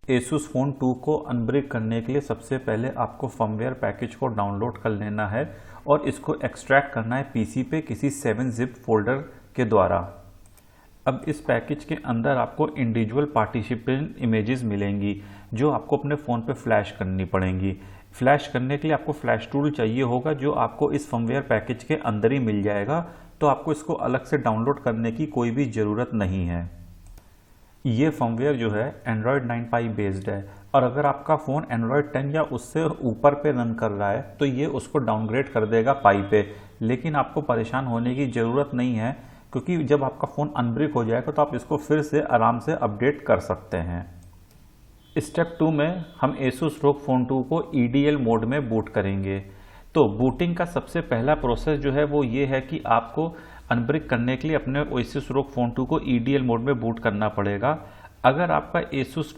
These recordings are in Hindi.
Asus Phone 2 को अनब्रिक करने के लिए सबसे पहले आपको फर्मवेयर पैकेज को डाउनलोड कर लेना है और इसको एक्सट्रैक्ट करना है पीसी पे किसी 7-zip फोल्डर के द्वारा। अब इस पैकेज के अंदर आपको इंडिविजुअल पार्टिसिपेंट इमेजेस मिलेंगी जो आपको अपने फ़ोन पे फ्लैश करनी पड़ेंगी। फ्लैश करने के लिए आपको फ्लैश टूल चाहिए होगा जो आपको इस फर्मवेयर पैकेज के अंदर ही मिल जाएगा, तो आपको इसको अलग से डाउनलोड करने की कोई भी ज़रूरत नहीं है। ये फर्मवेयर जो है Android 9 Pie बेस्ड है और अगर आपका फ़ोन Android 10 या उससे ऊपर पे रन कर रहा है तो ये उसको डाउनग्रेड कर देगा पाई पे, लेकिन आपको परेशान होने की ज़रूरत नहीं है क्योंकि जब आपका फ़ोन अनब्रिक हो जाएगा तो आप इसको फिर से आराम से अपडेट कर सकते हैं। स्टेप 2 में हम Asus ROG Phone 2 को EDL मोड में बूट करेंगे। तो बूटिंग का सबसे पहला प्रोसेस जो है वो ये है कि आपको अनब्रिक करने के लिए अपने Asus ROG Phone 2 को EDL मोड में बूट करना पड़ेगा। अगर आपका Asus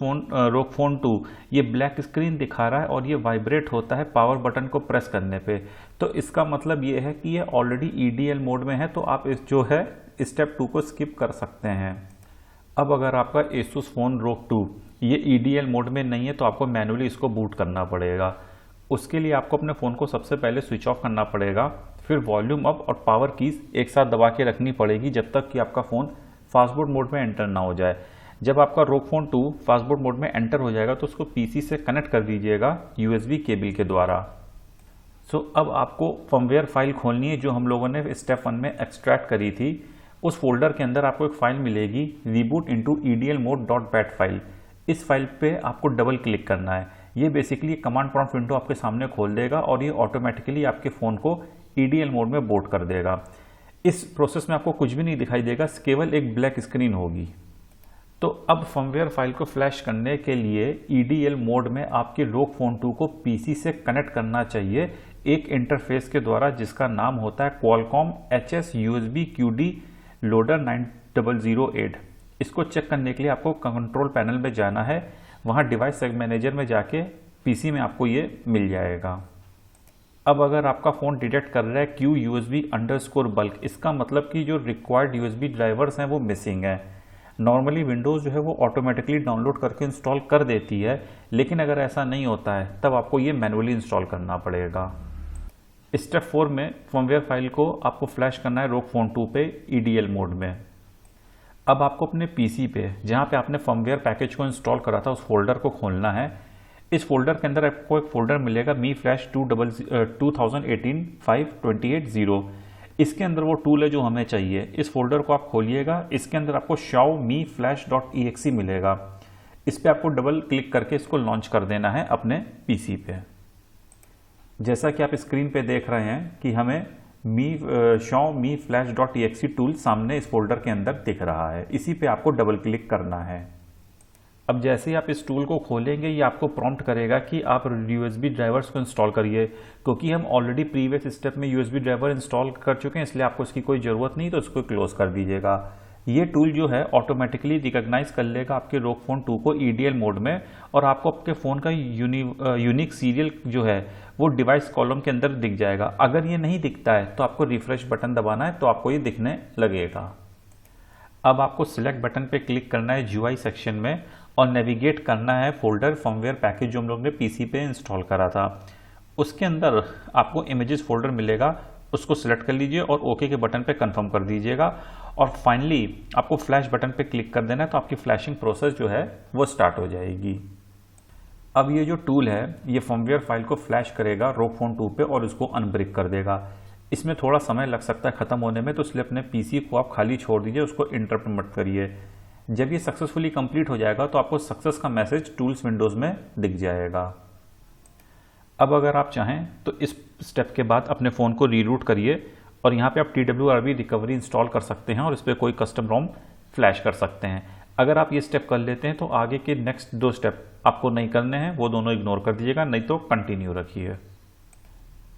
ROG Phone 2 ये ब्लैक स्क्रीन दिखा रहा है और ये वाइब्रेट होता है पावर बटन को प्रेस करने पे, तो इसका मतलब ये है कि ये ऑलरेडी EDL मोड में है, तो आप इस जो है स्टेप 2 को स्किप कर सकते हैं। अब अगर आपका Asus Phone ROG 2 ये EDL मोड में नहीं है तो आपको मैन्युअली इसको बूट करना पड़ेगा। उसके लिए आपको अपने फ़ोन को सबसे पहले स्विच ऑफ करना पड़ेगा, फिर वॉल्यूम अप और पावर कीज एक साथ दबा के रखनी पड़ेगी जब तक कि आपका फ़ोन फास्टबूट मोड में एंटर ना हो जाए। जब आपका ROG Phone 2 फास्टबूट मोड में एंटर हो जाएगा तो उसको पीसी से कनेक्ट कर दीजिएगा USB केबल के द्वारा। अब आपको फर्मवेयर फाइल खोलनी है जो हम लोगों ने स्टेप 1 में एक्सट्रैक्ट करी थी। उस फोल्डर के अंदर आपको एक फाइल मिलेगी reboot_edlmode.bat फाइल। इस फाइल पे आपको डबल क्लिक करना है। ये बेसिकली कमांड प्रॉम्प्ट विंडो आपके सामने खोल देगा और ये ऑटोमेटिकली आपके फ़ोन को EDL मोड में बूट कर देगा। इस प्रोसेस में आपको कुछ भी नहीं दिखाई देगा, केवल एक ब्लैक स्क्रीन होगी। तो अब फर्मवेयर फाइल को फ्लैश करने के लिए EDL मोड में आपके ROG Phone 2 को पीसी से कनेक्ट करना चाहिए एक इंटरफेस के द्वारा जिसका नाम होता है Qualcomm HS USB QD loader 9008। इसको चेक करने के लिए आपको कंट्रोल पैनल में जाना है, वहाँ डिवाइस मैनेजर में जाके पीसी में आपको ये मिल जाएगा। अब अगर आपका फ़ोन डिटेक्ट कर रहा है QUSB_bulk, इसका मतलब कि जो रिक्वायर्ड USB ड्राइवर्स हैं वो मिसिंग हैं। नॉर्मली विंडोज़ जो है वो ऑटोमेटिकली डाउनलोड करके इंस्टॉल कर देती है, लेकिन अगर ऐसा नहीं होता है तब आपको ये मैनुअली इंस्टॉल करना पड़ेगा। स्टेप 4 में फर्मवेयर फाइल को आपको फ्लैश करना है ROG Phone 2 पे EDL मोड में। अब आपको अपने पीसी पे जहाँ पे आपने फर्मवेयर पैकेज को इंस्टॉल करा था उस फोल्डर को खोलना है। इस फोल्डर के अंदर आपको एक फोल्डर मिलेगा Mi Flash 2018-5-28-0। इसके अंदर वो टूल है जो हमें चाहिए। इस फोल्डर को आप खोलिएगा, इसके अंदर आपको Xiaomi Flash.exe मिलेगा। इस पर आपको डबल क्लिक करके इसको लॉन्च कर देना है अपने पीसी पे। जैसा कि आप स्क्रीन पे देख रहे हैं कि हमें Xiaomi Flash.exe टूल सामने इस फोल्डर के अंदर दिख रहा है, इसी पे आपको डबल क्लिक करना है। अब जैसे ही आप इस टूल को खोलेंगे ये आपको प्रॉम्प्ट करेगा कि आप USB ड्राइवर्स को इंस्टॉल करिए। क्योंकि हम ऑलरेडी प्रीवियस स्टेप में USB ड्राइवर इंस्टॉल कर चुके हैं इसलिए आपको इसकी कोई ज़रूरत नहीं, तो इसको क्लोज कर दीजिएगा। ये टूल जो है ऑटोमेटिकली रिकॉग्नाइज कर लेगा आपके ROG Phone 2 को EDL मोड में और आपको आपके फ़ोन का यूनिक सीरियल जो है वो डिवाइस कॉलम के अंदर दिख जाएगा। अगर ये नहीं दिखता है तो आपको रिफ्रेश बटन दबाना है तो आपको ये दिखने लगेगा। अब आपको सिलेक्ट बटन पे क्लिक करना है GUI सेक्शन में और नेविगेट करना है फोल्डर फर्मवेयर पैकेज जो हम लोग ने पीसी पे इंस्टॉल करा था। उसके अंदर आपको इमेजेस फोल्डर मिलेगा, उसको सिलेक्ट कर लीजिए और ओके के बटन पे कंफर्म कर दीजिएगा और फाइनली आपको फ्लैश बटन पे क्लिक कर देना है तो आपकी फ्लैशिंग प्रोसेस जो है वो स्टार्ट हो जाएगी। अब ये जो टूल है ये फर्मवेयर फाइल को फ्लैश करेगा ROG Phone 2 पे और इसको अनब्रिक कर देगा। इसमें थोड़ा समय लग सकता है ख़त्म होने में, तो इसलिए अपने पीसी को आप खाली छोड़ दीजिए, उसको इंटरप्ट मत करिए। जब ये सक्सेसफुली कंप्लीट हो जाएगा तो आपको सक्सेस का मैसेज टूल्स विंडोज़ में दिख जाएगा। अब अगर आप चाहें तो इस स्टेप के बाद अपने फ़ोन को रीरूट करिए और यहाँ पे आप TWRB रिकवरी इंस्टॉल कर सकते हैं और इस पर कोई कस्टम रोम फ्लैश कर सकते हैं। अगर आप ये स्टेप कर लेते हैं तो आगे के नेक्स्ट 2 स्टेप आपको नहीं करने हैं, वो दोनों इग्नोर कर दीजिएगा, नहीं तो कंटिन्यू रखिए।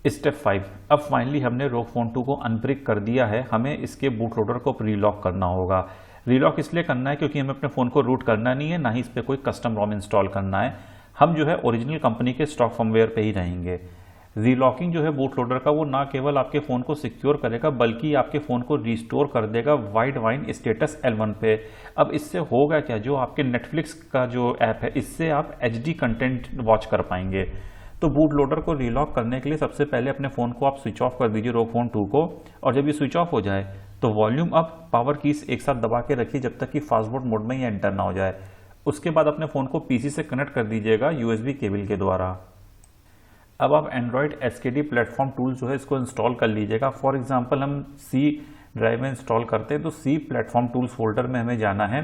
स्टेप 5, अब फाइनली हमने ROG Phone 2 को अनब्रिक कर दिया है, हमें इसके बूट लोडर को रीलॉक करना होगा। रीलॉक इसलिए करना है क्योंकि हमें अपने फ़ोन को रूट करना नहीं है, ना ही इस पर कोई कस्टम रोम इंस्टॉल करना है। हम जो है ओरिजिनल कंपनी के स्टॉक फर्मवेयर पे ही रहेंगे। रीलॉकिंग जो है बूट लोडर का वो ना केवल आपके फ़ोन को सिक्योर करेगा बल्कि आपके फ़ोन को रिस्टोर कर देगा वाइड वाइन स्टेटस L1 पे। अब इससे होगा क्या, जो आपके नेटफ्लिक्स का जो ऐप है इससे आप HD कंटेंट वॉच कर पाएंगे। तो बूट लोडर को रीलॉक करने के लिए सबसे पहले अपने फ़ोन को आप स्विच ऑफ कर दीजिए रोग फ़ोन 2 को, और जब ये स्विच ऑफ हो जाए तो वॉल्यूम अप पावर कीज एक साथ दबा के रखिए जब तक कि फास्टबोर्ड मोड में ये एंटर ना हो जाए। उसके बाद अपने फ़ोन को PC से कनेक्ट कर दीजिएगा USB केबल के द्वारा। अब आप एंड्रॉयड SKD प्लेटफॉर्म टूल जो है इसको इंस्टॉल कर लीजिएगा। फॉर एग्जांपल हम C ड्राइव में इंस्टॉल करते हैं तो C प्लेटफॉर्म टूल्स फोल्डर में हमें जाना है,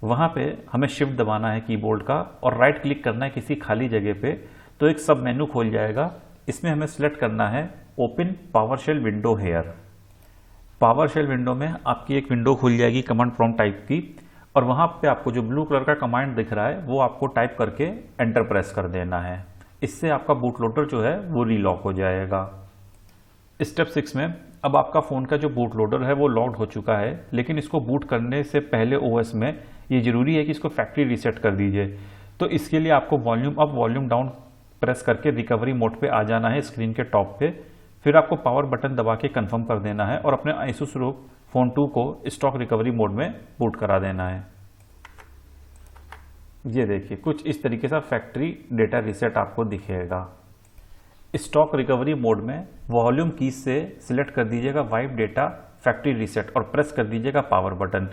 वहाँ पे हमें शिफ्ट दबाना है कीबोर्ड का और राइट क्लिक करना है किसी खाली जगह पे, तो एक सब मेनू खोल जाएगा। इसमें हमें सिलेक्ट करना है open PowerShell window here. PowerShell window में आपकी एक विंडो खुल जाएगी कमांड प्रॉम्प्ट टाइप की, और वहाँ पे आपको जो ब्लू कलर का कमांड दिख रहा है वो आपको टाइप करके एंटर प्रेस कर देना है। इससे आपका बूट लोडर जो है वो रीलॉक हो जाएगा। स्टेप 6 में अब आपका फ़ोन का जो बूट लोडर है वो लॉक्ड हो चुका है, लेकिन इसको बूट करने से पहले OS में ये जरूरी है कि इसको फैक्ट्री रीसेट कर दीजिए। तो इसके लिए आपको volume up volume down press करके रिकवरी मोड पे आ जाना है स्क्रीन के टॉप पे। फिर आपको पावर बटन दबा के कंफर्म कर देना है और अपने ASUS ROG Phone 2 को स्टॉक रिकवरी मोड में बूट करा देना है। ये देखिए कुछ इस तरीके से फैक्ट्री डेटा रीसेट आपको दिखेगा। स्टॉक रिकवरी मोड में वॉल्यूम कीज से सिलेक्ट कर दीजिएगा वाइप डेटा फैक्ट्री रीसेट और प्रेस कर दीजिएगा पावर बटन।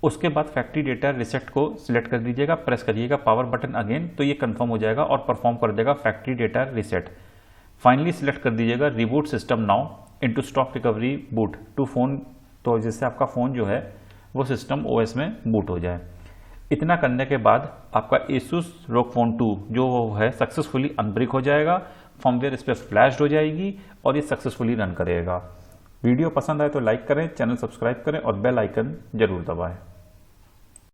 उसके बाद फैक्ट्री डेटा रीसेट को सिलेक्ट कर दीजिएगा, प्रेस करिएगा पावर बटन अगेन, तो ये कंफर्म हो जाएगा और परफॉर्म कर देगा factory data reset. Finally select कर दीजिएगा reboot system now into stock recovery boot to phone, तो जिससे आपका फ़ोन जो है वो सिस्टम OS में बूट हो जाए। इतना करने के बाद आपका ASUS ROG Phone 2 जो है सक्सेसफुली अनब्रिक हो जाएगा, फर्मवेयर इस पर फ्लैश्ड हो जाएगी और ये सक्सेसफुली रन करेगा। वीडियो पसंद आए तो लाइक करें, चैनल सब्सक्राइब करें और बेल आइकन जरूर दबाएं।